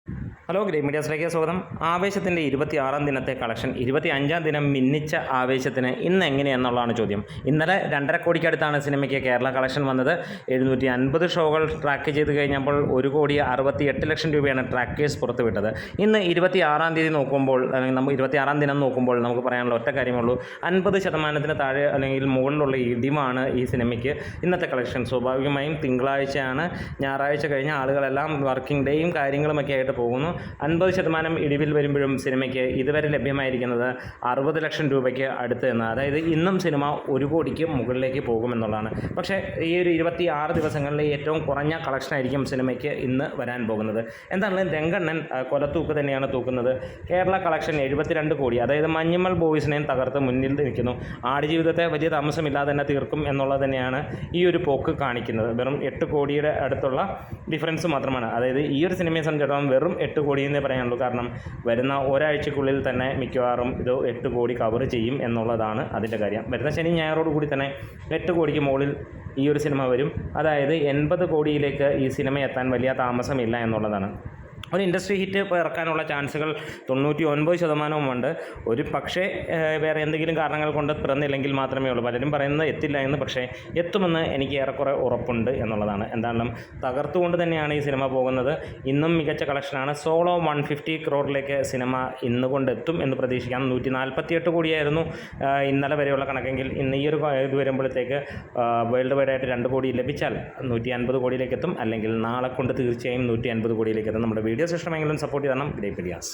Hello, grey മീഡിയാസിലേക്ക് സ്വാഗതം. ആവേശത്തിൻ്റെ 26-ാം ദിനത്തെ collection 25-ാം ദിനം മിന്നിച്ച ആവേശത്തിന് ഇന്ന് എങ്ങനെയെന്നുള്ളതാണ് ചോദ്യം. ഇന്നലെ 2.5 കോടിക്കടുത്താണ് സിനിമയ്ക്ക് കേരള കളക്ഷൻ വന്നത്. 750 ഷോകൾ ട്രാക്ക് ചെയ്ത് കഴിഞ്ഞപ്പോൾ 1,68,00,000 രൂപയാണ് ട്രാക്കേഴ്സ് പുറത്തുവിട്ടത്. ഇന്ന് 26-ാം തീയതി നോക്കുമ്പോൾ, അല്ലെങ്കിൽ നമ്മൾ 26-ാം ദിനം നോക്കുമ്പോൾ നമുക്ക് പറയാനുള്ള ഒറ്റ കാര്യമുള്ളൂ, 50% താഴെ അല്ലെങ്കിൽ മുകളിലുള്ള ഇടിവാണ് ഈ സിനിമയ്ക്ക് ഇന്നത്തെ കളക്ഷൻ. സ്വാഭാവികമായും തിങ്കളാഴ്ചയാണ്, ഞായറാഴ്ച കഴിഞ്ഞ ആളുകളെല്ലാം വർക്കിംഗ് ഡേയും കാര്യങ്ങളുമൊക്കെ ആയിട്ട് പോകുന്നു. 50% ഇടിവിൽ വരുമ്പോഴും സിനിമയ്ക്ക് ഇതുവരെ ലഭ്യമായിരിക്കുന്നത് 60 ലക്ഷം രൂപയ്ക്ക് അടുത്ത് എന്ന്. അതായത് ഇന്നും സിനിമ 1 കോടിക്ക് മുകളിലേക്ക് പോകുമെന്നുള്ളതാണ്. പക്ഷേ ഈ ഒരു 26 ദിവസങ്ങളിലെ ഏറ്റവും കുറഞ്ഞ കളക്ഷനായിരിക്കും സിനിമയ്ക്ക് ഇന്ന് വരാൻ പോകുന്നത്. എന്താണെങ്കിലും രംഗണ്ണൻ കൊലത്തൂക്ക് തന്നെയാണ് തൂക്കുന്നത്. കേരള കളക്ഷൻ 72 കോടി, അതായത് മഞ്ഞുമൽ ബോയ്സിനെയും തകർത്ത് മുന്നിൽ നിൽക്കുന്നു. ആടുജീവിതത്തെ വലിയ താമസമില്ലാതെ തന്നെ തീർക്കും എന്നുള്ളത് തന്നെയാണ് ഈ ഒരു പോക്ക് കാണിക്കുന്നത്. വെറും 8 കോടിയുടെ അടുത്തുള്ള ഡിഫറൻസ് മാത്രമാണ്. അതായത് ഈ ഒരു സിനിമയെ സംബന്ധിച്ചിടത്തോളം വെറും 8 കോടി എന്നേ പറയാനുള്ളൂ. കാരണം വരുന്ന ഒരാഴ്ചക്കുള്ളിൽ തന്നെ മിക്കവാറും ഇത് 8 കോടി കവർ ചെയ്യും എന്നുള്ളതാണ് അതിൻ്റെ കാര്യം. വരുന്ന ശനി ഞായറോട് കൂടി തന്നെ 8 കോടിക്ക് മുകളിൽ ഈ ഒരു സിനിമ വരും. അതായത് 80 കോടിയിലേക്ക് ഈ സിനിമ എത്താൻ വലിയ താമസമില്ല എന്നുള്ളതാണ്. ഒരു ഇൻഡസ്ട്രി ഹിറ്റ് ഇപ്പോൾ ഇറക്കാനുള്ള ചാൻസുകൾ 99% ഉണ്ട്. ഒരു പക്ഷേ വേറെ എന്തെങ്കിലും കാരണങ്ങൾ കൊണ്ട് പിറന്നില്ലെങ്കിൽ മാത്രമേ ഉള്ളൂ. പലരും പറയുന്നത് എത്തില്ല എന്ന്, പക്ഷേ എത്തുമെന്ന് എനിക്ക് ഏറെക്കുറെ ഉറപ്പുണ്ട് എന്നുള്ളതാണ്. എന്തായാലും തകർത്തുകൊണ്ട് തന്നെയാണ് ഈ സിനിമ പോകുന്നത്. ഇന്നും മികച്ച കളക്ഷനാണ്. സോളോ 150 crore സിനിമ ഇന്ന് കൊണ്ടെത്തും എന്ന് പ്രതീക്ഷിക്കാം. 148 കോടിയായിരുന്നു ഇന്നലെ വരെയുള്ള കണക്കെങ്കിൽ ഇന്ന് ഈ ഒരു ഇത് വരുമ്പോഴത്തേക്ക് വേൾഡ് വൈഡായിട്ട് 2 കോടി ലഭിച്ചാൽ 150 കോടിയിലേക്ക് എത്തും. അല്ലെങ്കിൽ നാളെ കൊണ്ട് തീർച്ചയായും 150 കോടിയിലേക്ക് എത്തും. നമ്മുടെ വീഡിയോസ് ഇഷ്ടമെങ്കിലും സപ്പോർട്ട് ചെയ്യണം. Grey medias.